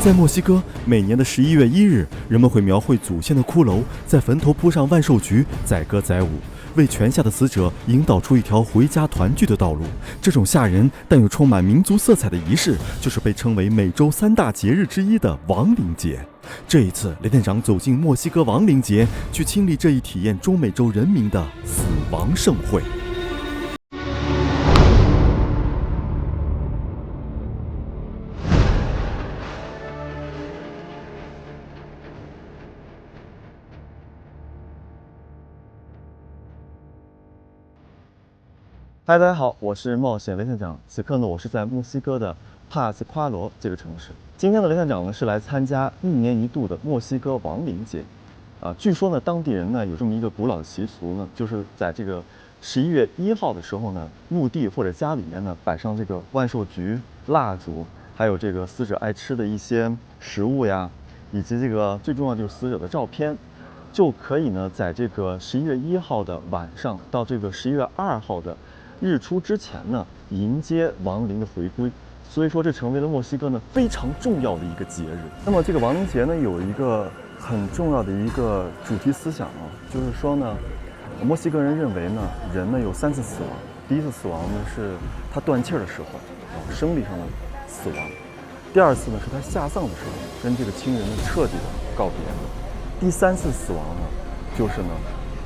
在墨西哥，每年的11月1日，人们会描绘祖先的骷髅，在坟头铺上万寿菊，载歌载舞，为泉下的死者引导出一条回家团聚的道路。这种吓人但又充满民族色彩的仪式，就是被称为美洲3大节日之一的亡灵节。这一次，雷探长走进墨西哥亡灵节，去亲历这一体验中美洲人民的死亡盛会。嗨，大家好，我是冒险雷探长。此刻呢，我是在墨西哥的帕斯夸罗这个城市。今天的雷探长呢是来参加1年1度的墨西哥亡灵节。据说呢，当地人呢有这么一个古老的习俗呢，就是在这个11月1号的时候呢，墓地或者家里面呢摆上这个万寿菊、蜡烛，还有这个死者爱吃的一些食物呀，以及这个最重要就是死者的照片。就可以呢，在这个11月1号的晚上到这个11月2号的日出之前呢，迎接亡灵的回归。所以说，这成为了墨西哥呢非常重要的一个节日。那么这个亡灵节呢，有一个很重要的一个主题思想就是说呢，墨西哥人认为呢，人呢有3次死亡。第一次死亡呢是他断气儿的时候，生理上的死亡；第二次呢是他下葬的时候，跟这个亲人呢彻底的告别；第3次死亡呢，就是呢，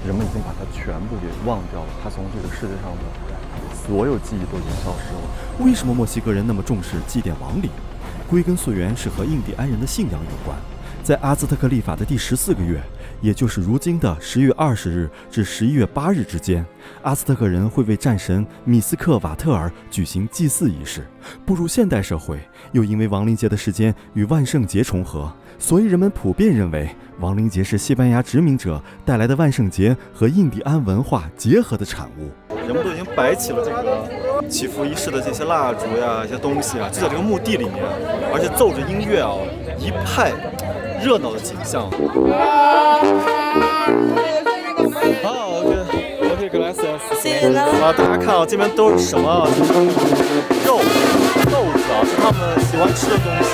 人们已经把他全部给忘掉了，他从这个世界上的所有记忆都已经消失了。为什么墨西哥人那么重视祭奠亡灵？归根溯源是和印第安人的信仰有关。在阿兹特克历法的第14个月，也就是如今的10月20日至11月8日之间，阿兹特克人会为战神米斯克瓦特尔举行祭祀仪式。步入现代社会，又因为亡灵节的时间与万圣节重合，所以人们普遍认为亡灵节是西班牙殖民者带来的万圣节和印第安文化结合的产物。人们都已经摆起了这个祈福仪式的这些蜡烛呀、一些东西啊，就在这个墓地里面，而且奏着音乐一派热闹的景象。好 ，OK， gracias。大家看这边都是什么？就是肉、豆子是他们喜欢吃的东西。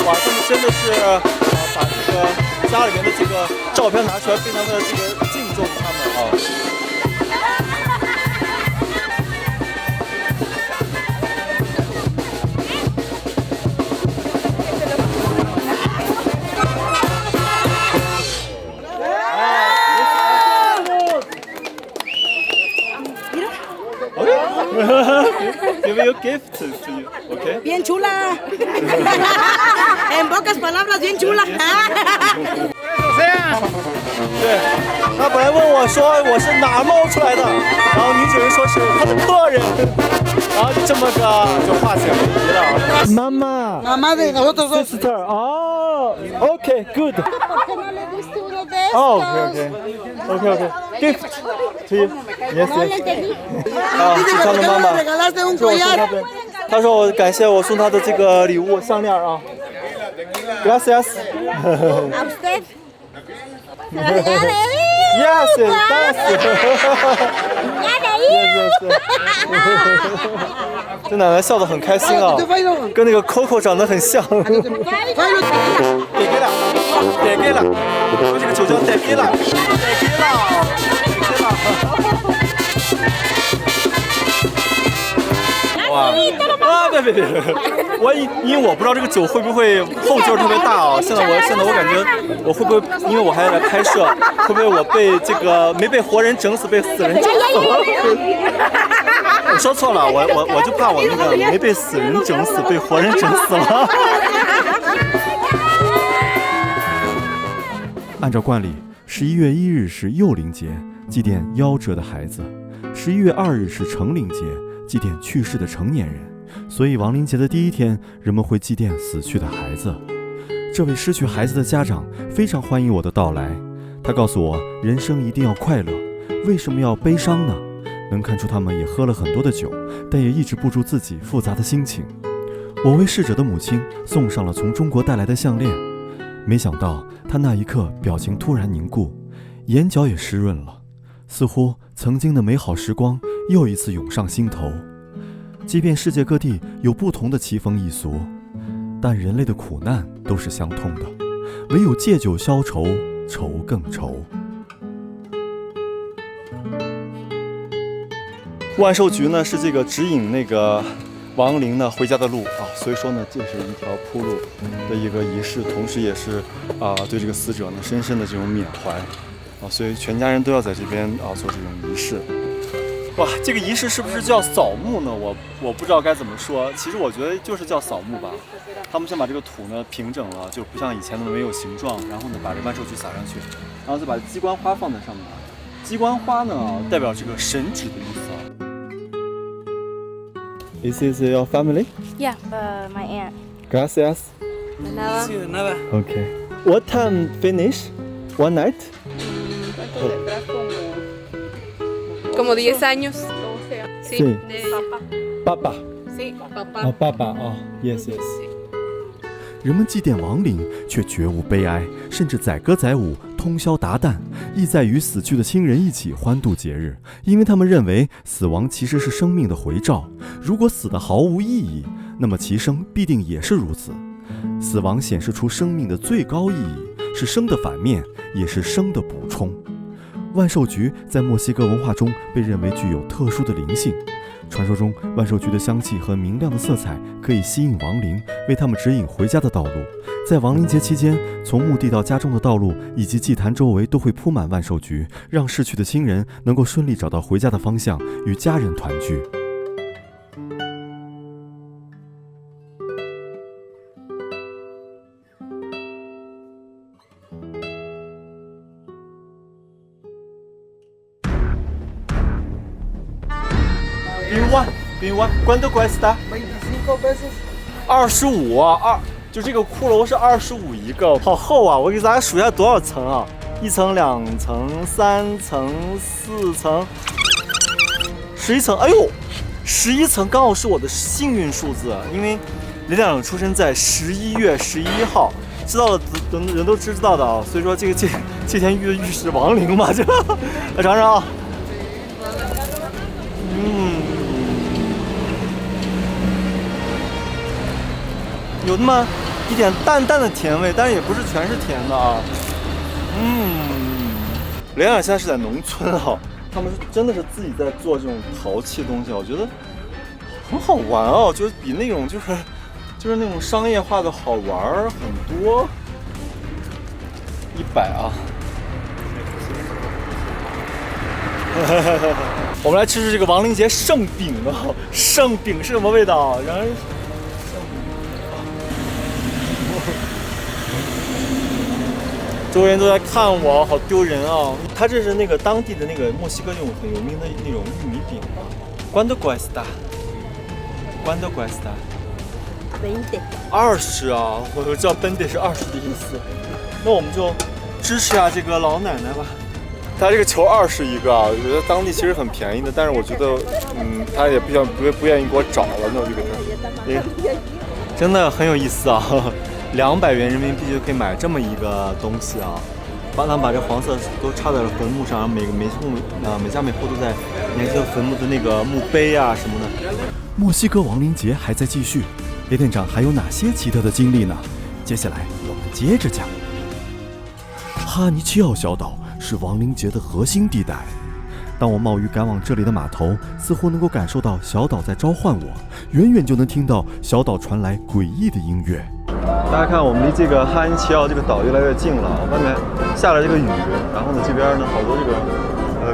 哇，他们真的是把这个家里面的这个照片拿出来，非常的这个敬重他们Give me a gift to you, okay? Bien chula. En pocas palabras, bien chula. 对，他本来问我说我是哪冒出来的，然后女主人说是他的客人，然后这么个就化解为一了。妈妈，妈妈de nosotros dos. sister， 哦 ，OK good。 OK，gift to you，yes yes。是他的妈妈。他说我感谢我送他的这个礼物项链啊。Gracias。Yes, yes. 这奶奶笑得很开心啊，跟那个 Coco 长得很像。给了，说这个酒叫给了。哇！别！因为我不知道这个酒会不会后劲儿特别大啊。现在我感觉我会不会，因为我还来拍摄，会不会我被这个没被活人整死，被死人整死了？我说错了，我就怕我那个没被死人整死，被活人整死了。按照惯例，11月1日是幼灵节，祭奠夭折的孩子；11月2日是成灵节，祭奠去世的成年人。所以亡灵节的第一天，人们会祭奠死去的孩子。这位失去孩子的家长非常欢迎我的到来，他告诉我，人生一定要快乐，为什么要悲伤呢？能看出他们也喝了很多的酒，但也抑制不住自己复杂的心情。我为逝者的母亲送上了从中国带来的项链，没想到她那一刻表情突然凝固，眼角也湿润了，似乎曾经的美好时光又一次涌上心头。即便世界各地有不同的奇风异俗，但人类的苦难都是相通的，唯有借酒消愁，愁更愁。万寿菊呢是这个指引那个亡灵呢回家的路啊，所以说呢这是一条铺路的一个仪式，同时也是对这个死者呢深深的这种缅怀啊，所以全家人都要在这边做这种仪式。哇，这个仪式是不是叫扫墓呢？我不知道该怎么说，其实我觉得就是叫扫墓吧。他们先把这个土呢平整了，就不像以前那么没有形状，然后呢把这万寿菊撒上去，然后再把鸡冠花放在上面。鸡冠花呢代表这个神旨的意思啊。This is your family? Yeah, my aunt. Gracias. De nada. Okay. What time finish? One night? Como 10 años. Sí. Sí. De Papa. Sí, papá. Papa. Yes. 人们祭奠亡灵，却绝无悲哀，甚至载歌载舞，通宵达旦，意在与死去的亲人一起欢度节日。因为他们认为死亡其实是生命的回照，如果死得毫无意义，那么其生必定也是如此。死亡显示出生命的最高意义，是生的反面，也是生的补充。万寿菊在墨西哥文化中被认为具有特殊的灵性。传说中，万寿菊的香气和明亮的色彩可以吸引亡灵，为他们指引回家的道路。在亡灵节期间，从墓地到家中的道路以及祭坛周围都会铺满万寿菊，让逝去的亲人能够顺利找到回家的方向，与家人团聚。¿Cuánto cuesta? 25 pesos. 25，就这个骷髅是25一个，好厚啊！我给大家数一下多少层啊？1层、2层、3层、4层、11层。哎呦，11层刚好是我的幸运数字，因为雷队长出生在11月11号，知道的人都知道的啊。所以说这天预示亡灵嘛，这来尝尝啊。有那么一点淡淡的甜味，但是也不是全是甜的啊。雷队长现在是在农村啊，他们是真的是自己在做这种陶器的东西，我觉得很好玩哦，就是比那种就是那种商业化的好玩很多。100啊。我们来吃吃这个亡灵节圣饼啊！圣饼是什么味道？让人周围人都在看我，好丢人啊！它这是那个当地的那个墨西哥那种很有名的那种玉米饼啊。¿Cuánto cuesta? 20啊！我知道 20是20的意思。那我们就支持下这个老奶奶吧。它这个球20一个啊，我觉得当地其实很便宜的，但是我觉得，他也不愿意给我找了，那我就给他，真的很有意思啊，200元人民币就可以买这么一个东西啊，他们把这黄色都插在了坟墓上，然后每家每户都在研究坟墓的那个墓碑啊什么的。墨西哥亡灵节还在继续，雷店长还有哪些奇特的经历呢？接下来我们接着讲。哈尼奇奥小岛是亡灵节的核心地带。当我冒雨赶往这里的码头，似乎能够感受到小岛在召唤我，远远就能听到小岛传来诡异的音乐。大家看，我们离这个哈尼奇奥这个岛越来越近了，外面下了这个雨，然后呢，这边呢好多这个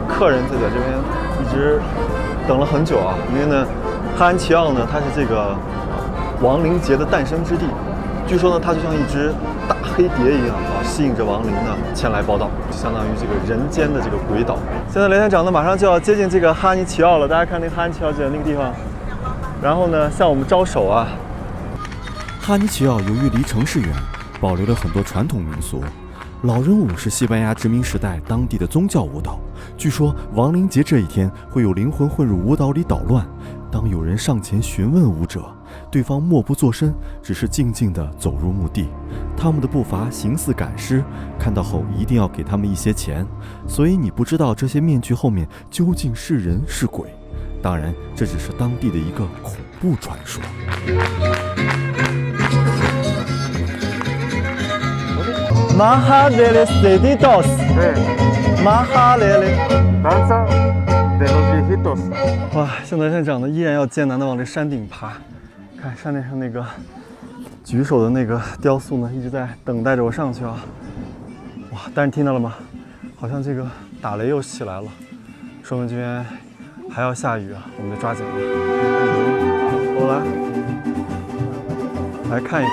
客人就在这边一直等了很久啊，因为呢，哈尼奇奥呢它是这个亡灵节的诞生之地，据说呢它就像一只大黑蝶一样啊，吸引着亡灵呢前来报道，相当于这个人间的这个鬼岛。现在雷队长呢马上就要接近这个哈尼奇奥了，大家看那个哈尼奇奥就在那个地方，然后呢向我们招手啊。哈尼奇奥由于离城市远，保留了很多传统民俗。老人舞是西班牙殖民时代当地的宗教舞蹈，据说亡灵节这一天会有灵魂混入舞蹈里捣乱。当有人上前询问舞者，对方默不作声，只是静静地走入墓地。他们的步伐形似赶尸，看到后一定要给他们一些钱，所以你不知道这些面具后面究竟是人是鬼。当然，这只是当地的一个恐怖传说。Maha del Cedidos， 对 Maha del。 ，danza de los viejitos。哇，现在县长呢依然要艰难地往这山顶爬，看山顶上那个举手的那个雕塑呢，一直在等待着我上去啊。哇，但是听到了吗？好像这个打雷又起来了，说明这边还要下雨啊，我们得抓紧了。我来看一看，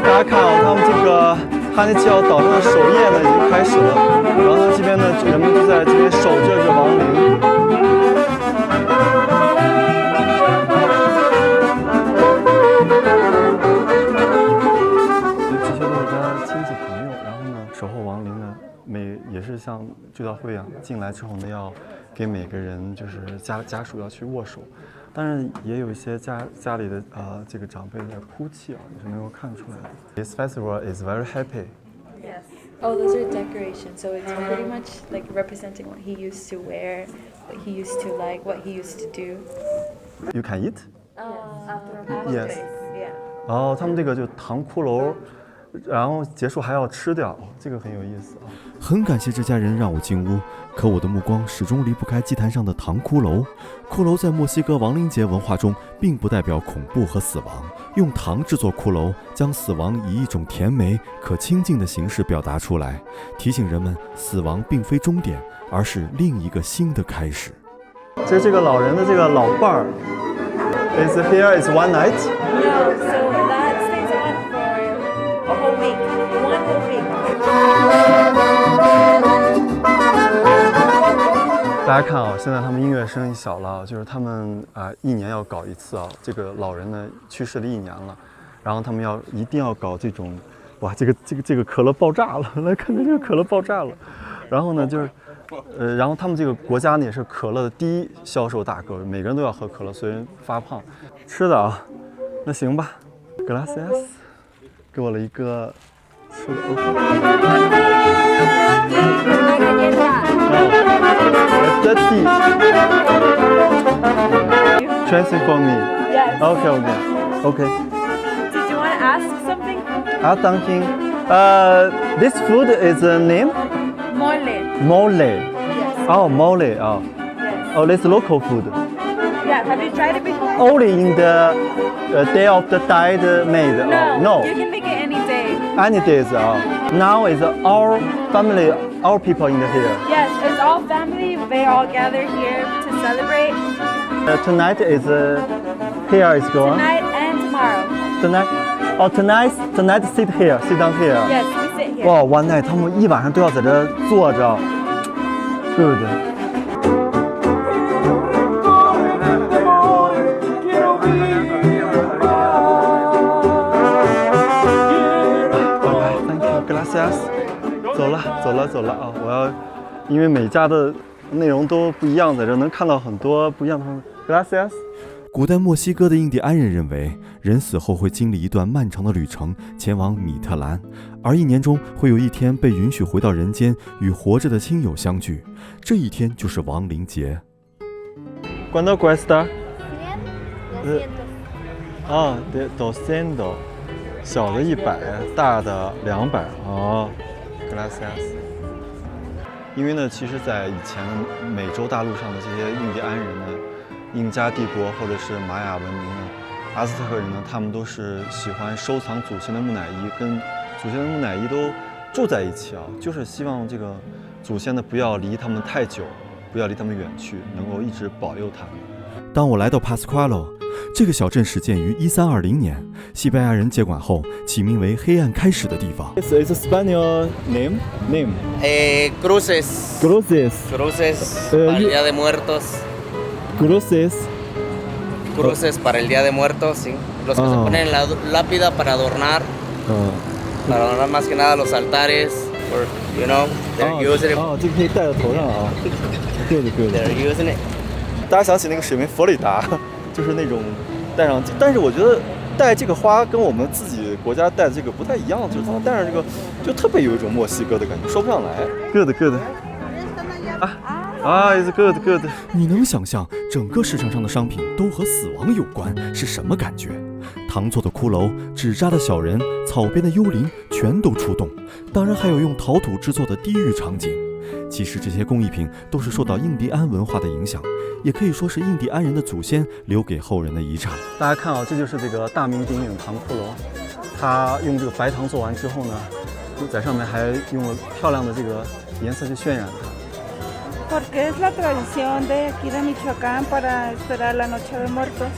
大家看啊，他们这个哈尼奇奥岛上的守夜呢已经开始了，然后呢这边呢人们就在这边守着这亡灵。这些都是他亲戚朋友，然后呢守候亡灵呢，也是像追悼会一样，进来之后呢要给每个人就是家属要去握手。当然也有一些家里的这个长辈在哭泣啊，也是能够看出来的。This festival is very happy. Yes. Oh, those are decorations, so it's pretty much like representing what he used to wear, what he used to like, what he used to do. You can eat? Yes. Yeah. 哦，他们这个就糖骷髅，然后结束还要吃掉，这个很有意思啊。很感谢这家人让我进屋，可我的目光始终离不开祭坛上的糖骷髅。骷髅在墨西哥亡灵节文化中并不代表恐怖和死亡，用糖制作骷髅，将死亡以一种甜美可亲近的形式表达出来，提醒人们死亡并非终点，而是另一个新的开始。这个老人的这个老伴儿 ，is here is one night. No, so that stays on for a whole week, 1 whole week. 大家看啊，现在他们音乐声音小了，就是他们1年要搞一次啊。这个老人呢去世了1年了，然后他们一定要搞这种，哇，这个可乐爆炸了，来看看这个可乐爆炸了。然后呢就是，然后他们这个国家呢也是可乐的第1销售大国，每个人都要喝可乐，所以人发胖。吃的啊，那行吧 ，Gracias， 给我了一个吃的 OK。Translate for me. Yes. Okay. Did you want to ask something? Thanking. This food is name Mole. mole. Yes. Oh, mole. Oh, Yes. oh, this local food. Yeah. Have you tried it before? Only in the day of the died made. No. Oh, no. You can make it any day. Any days. Now is our family, our people in here. Yes, it's all family. They all gather here to celebrate Tonight is here is going. tonight and tomorrow. Tonight. Oh, tonight sit down here. Yes, we sit here. 哇，one night 他们一晚上都要在这坐着。Good。Thank you, gracias。走了啊！我要，因为每家的内容都不一样，在这能看到很多不一样的。Gracias。古代墨西哥的印第安人认为，人死后会经历一段漫长的旅程，前往米特兰，而1年中会有1天被允许回到人间，与活着的亲友相聚。这一天就是亡灵节。¿Cuánto cuesta？ 200. 啊，200，小的100，大的200。哦 ，gracias。因为呢，其实，在以前的美洲大陆上的这些印第安人呢，印加帝国或者是玛雅文明呢，阿兹特克人呢，他们都是喜欢收藏祖先的木乃伊，跟祖先的木乃伊都住在一起啊，就是希望这个祖先呢不要离他们太久，不要离他们远去，能够一直保佑他们。当我来到帕斯夸洛，这个小镇始建于1320年，西班牙人接管后起名为黑暗开始的地方。It's a Spanish name. Cruces. Cruces. Cruces para el Día de Muertos. Cruces. Cruces para el Día de Muertos, sí. Los que se ponen en la lápida para adornar más que nada los altares. Or, you know, they're using it. 这个可以戴在头上啊。对的。 They're using it. 大家想起那个水门佛里达，就是那种戴上，但是我觉得戴这个花跟我们自己国家戴的这个不太一样，就是他们戴上这个就特别有一种墨西哥的感觉，说不上来。Good good。is good good。你能想象整个市场上的商品都和死亡有关是什么感觉？糖做的骷髅、纸扎的小人、草编的幽灵全都出动，当然还有用陶土制作的地狱场景。其实这些工艺品都是受到印第安文化的影响，也可以说是印第安人的祖先留给后人的遗产。大家看啊，这就是这个大名鼎鼎糖骷髅，它用这个白糖做完之后呢，在上面还用了漂亮的这个颜色去渲染它。Porque es la tradición de aquí de Michoacán para esperar la Noche de Muertos,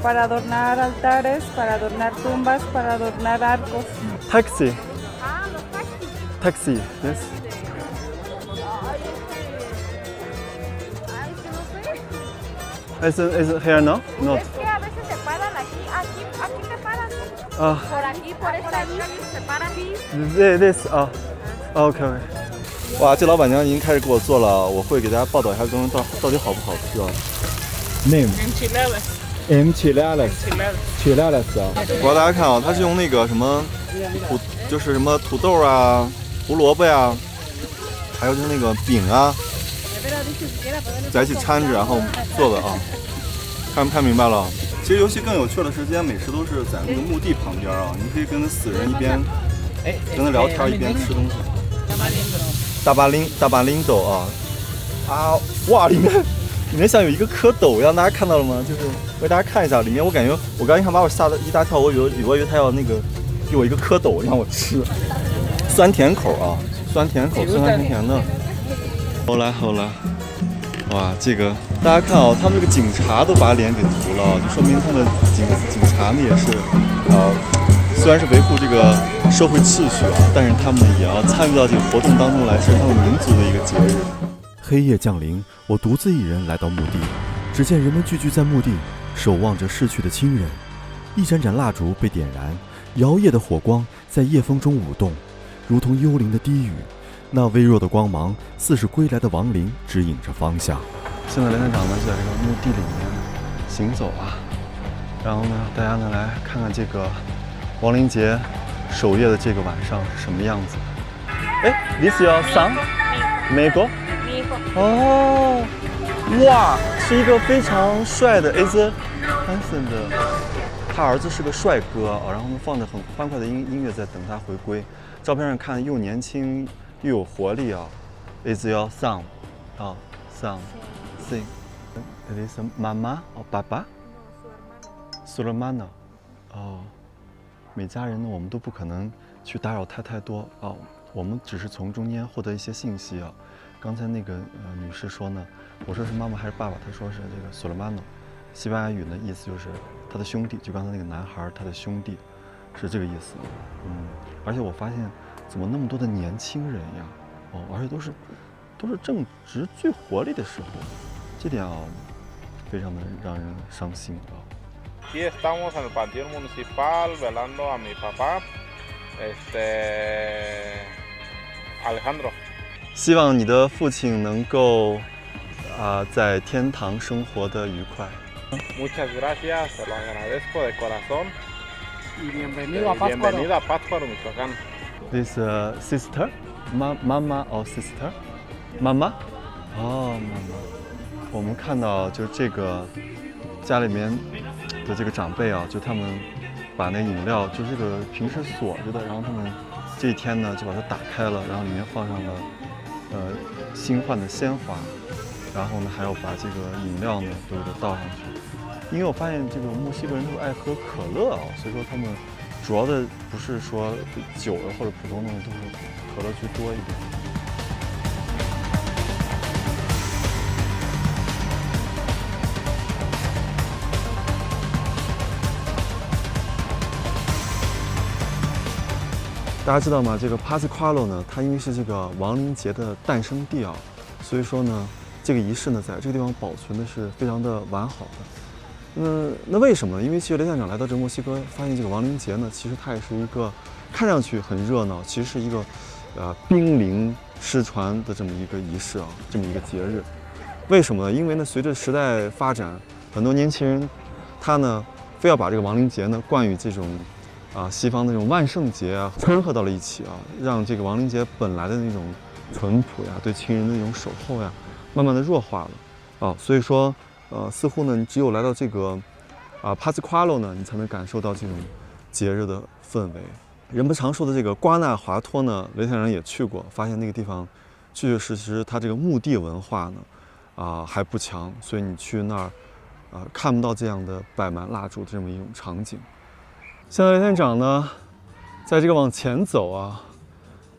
para adornar altares, para adornar tumbas, para adornar arcos. Taxi. Taxi. Yes. Is it here now? Not. Es que a veces se paran aquí se paran. Por aquí, por esta calle se paran. This. OK. 哇，这老板娘已经开始给我做了，我会给大家报道一下东西到底好不好吃啊。Name. Enchiladas 啊！我让大家看啊，它是用那个什么就是什么土豆啊、胡萝卜呀，还有就是那个饼啊，在一起掺着然后做的啊。看明白了。其实游戏更有趣的是，这些美食都是在那个墓地旁边啊，你可以跟死人一边跟他聊天一边吃东西。大巴林斗啊！哇，里面像有一个蝌蚪一样，大家看到了吗？就是我给大家看一下，里面我感觉我刚一看把我吓得一大跳，我以为他要那个给我一个蝌蚪让我吃，酸甜口啊，酸甜口，酸甜甜的。好了，哇，这个大家看啊，他们这个警察都把脸给涂了，就说明他们警察呢也是虽然是维护这个社会秩序啊，但是他们也要参与到这个活动当中来，是他们民族的一个节日。黑夜降临，我独自一人来到墓地，只见人们聚集在墓地，守望着逝去的亲人。一盏盏蜡烛被点燃，摇曳的火光在夜风中舞动，如同幽灵的低语。那微弱的光芒，似是归来的亡灵，指引着方向。现在雷探长呢就在这个墓地里面行走啊，然后呢，大家呢来看看这个亡灵节首夜的这个晚上是什么样子。哎 ，This is your son？ 美国？哦，哇，是一个非常帅的 is handsome 的，他儿子是个帅哥啊，然后呢放着很欢快的音乐在等他回归。照片上看又年轻又有活力啊。Is your son？ 啊 ，son，sing。It is妈妈哦，爸爸。Su hermano。哦，每家人呢我们都不可能去打扰他太多啊，我们只是从中间获得一些信息啊。刚才那个女士说呢，我说是妈妈还是爸爸？她说是这个 su hermano， 西班牙语呢意思就是他的兄弟，就刚才那个男孩他的兄弟，是这个意思。而且我发现怎么那么多的年轻人呀，而且都是正值最活力的时候，这点啊非常的让人伤心啊。Aquí estamos en el Panteón Municipal velando a mi papá, Alejandro。希望你的父亲能够在天堂生活的愉快。Muchas gracias, se lo agradezco de corazón. Y bienvenido a Pátzcuaro. Bienvenido a Pátzcuaro, Michoacán. This sister, mama or sister, 妈妈，妈妈。我们看到就是这个家里面的这个长辈啊，就他们把那饮料，就这个瓶是锁着的，然后他们这一天呢就把它打开了，然后里面放上了新换的鲜花，然后呢还要把这个饮料呢都给它倒上去。因为我发现这个墨西哥人都爱喝可乐啊，所以说他们主要的不是说酒或者普通的，都是可乐居多一点。大家知道吗？这个帕斯夸洛呢，它因为是这个亡灵节的诞生地啊，所以说呢，这个仪式呢，在这个地方保存的是非常的完好的。那为什么呢？因为其实雷探长来到这墨西哥，发现这个亡灵节呢，其实它也是一个看上去很热闹，其实是一个濒临失传的这么一个仪式啊，这么一个节日。为什么呢？因为呢，随着时代发展，很多年轻人他呢非要把这个亡灵节呢冠以这种西方那种万圣节啊掺和到了一起啊，让这个亡灵节本来的那种淳朴呀、对亲人的那种守候呀，慢慢的弱化了所以说似乎呢，你只有来到这个帕斯夸洛呢，你才能感受到这种节日的氛围。人们常说的这个瓜纳华托呢，雷探长也去过，发现那个地方确确实实它这个墓地文化呢还不强，所以你去那儿看不到这样的摆满蜡烛的这么一种场景。现在雷探长呢，在这个往前走啊，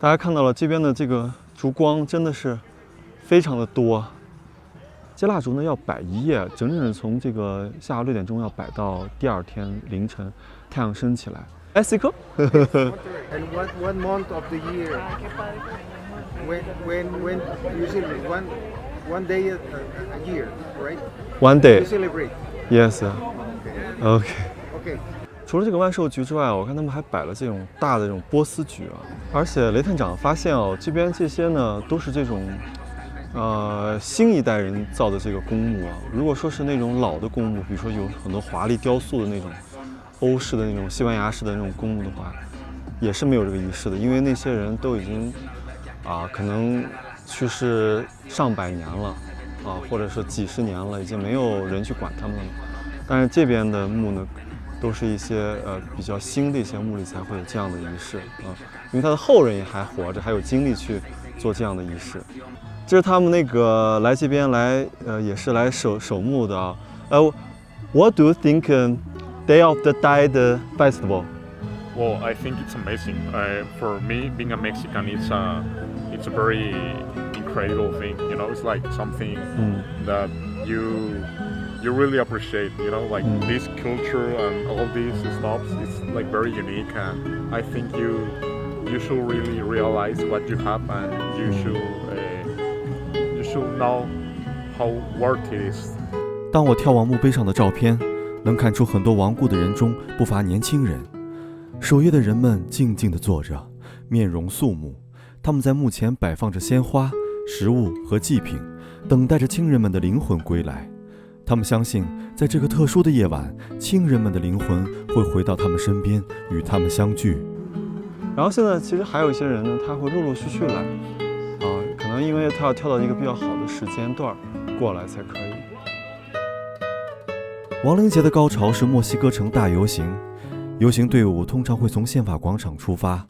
大家看到了这边的这个烛光真的是非常的多。这蜡烛呢要摆一夜，整整从这个下午6点钟要摆到第二天凌晨太阳升起来。哎，Sico And what month of the year? When usually one day a year, right? One day. You celebrate. Yes. Okay. Okay. 除了这个万寿菊之外，我看他们还摆了这种大的这种波斯菊而且雷探长发现这边这些呢都是这种新一代人造的这个公墓如果说是那种老的公墓，比如说有很多华丽雕塑的那种欧式的那种西班牙式的那种公墓的话，也是没有这个仪式的，因为那些人都已经可能去世上百年了或者是几十年了，已经没有人去管他们了。但是这边的墓呢，都是一些比较新的一些墓里才会有这样的仪式因为他的后人也还活着，还有精力去做这样的仪式。这是他们那个来这边来也是来守墓的What do you think Day of the Dead Festival? Well, I think it's amazing. For me, being a Mexican, it's a very incredible thing. You know, it's like something that you really appreciate. You know, like this culture and all these stuff. It's like very unique, and I think you should really realize what you have, and you should know how worth it is. 当我眺望墓碑上的照片，能看出很多亡故的人中不乏年轻人。守夜的人们静静地坐着，面容肃穆，他们在墓前摆放着鲜花、食物和祭品，等待着亲人们的灵魂归来。他们相信，在这个特殊的夜晚，亲人们的灵魂会回到他们身边，与他们相聚。然后现在其实还有一些人呢，他会陆陆续续来可能因为他要跳到一个比较好的时间段过来才可以。亡灵节的高潮是墨西哥城大游行，游行队伍通常会从宪法广场出发，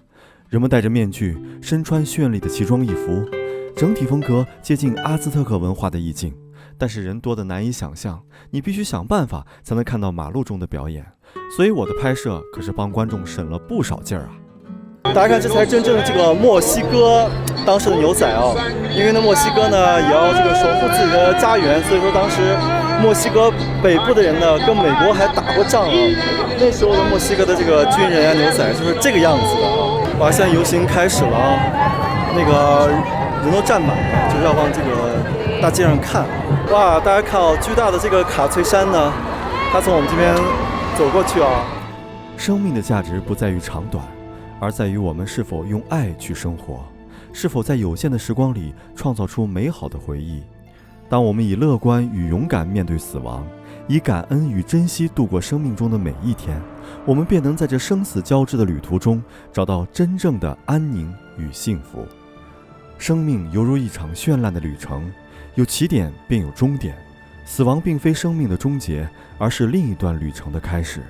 人们戴着面具，身穿绚丽的奇装异服，整体风格接近阿兹特克文化的意境，但是人多得难以想象，你必须想办法才能看到马路中的表演，所以我的拍摄可是帮观众省了不少劲儿大家看，这才真正的这个墨西哥当时的牛仔因为呢墨西哥呢也要这个守护自己的家园，所以说当时墨西哥北部的人呢跟美国还打过仗那时候的墨西哥的这个军人牛仔就是这个样子的现在游行开始了那个人都站满了，就是要往这个大街上看大家看巨大的这个卡翠山呢，它从我们这边走过去生命的价值不在于长短，而在于我们是否用爱去生活，是否在有限的时光里创造出美好的回忆。当我们以乐观与勇敢面对死亡，以感恩与珍惜度过生命中的每一天，我们便能在这生死交织的旅途中找到真正的安宁与幸福。生命犹如一场绚烂的旅程，有起点便有终点，死亡并非生命的终结，而是另一段旅程的开始。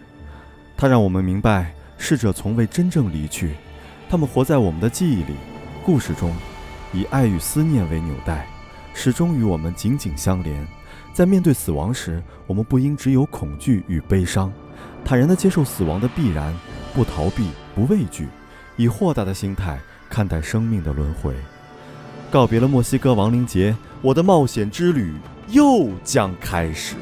它让我们明白，逝者从未真正离去，他们活在我们的记忆里、故事中，以爱与思念为纽带，始终与我们紧紧相连。在面对死亡时，我们不应只有恐惧与悲伤，坦然地接受死亡的必然，不逃避，不畏惧，以豁达的心态看待生命的轮回。告别了墨西哥亡灵节，我的冒险之旅又将开始。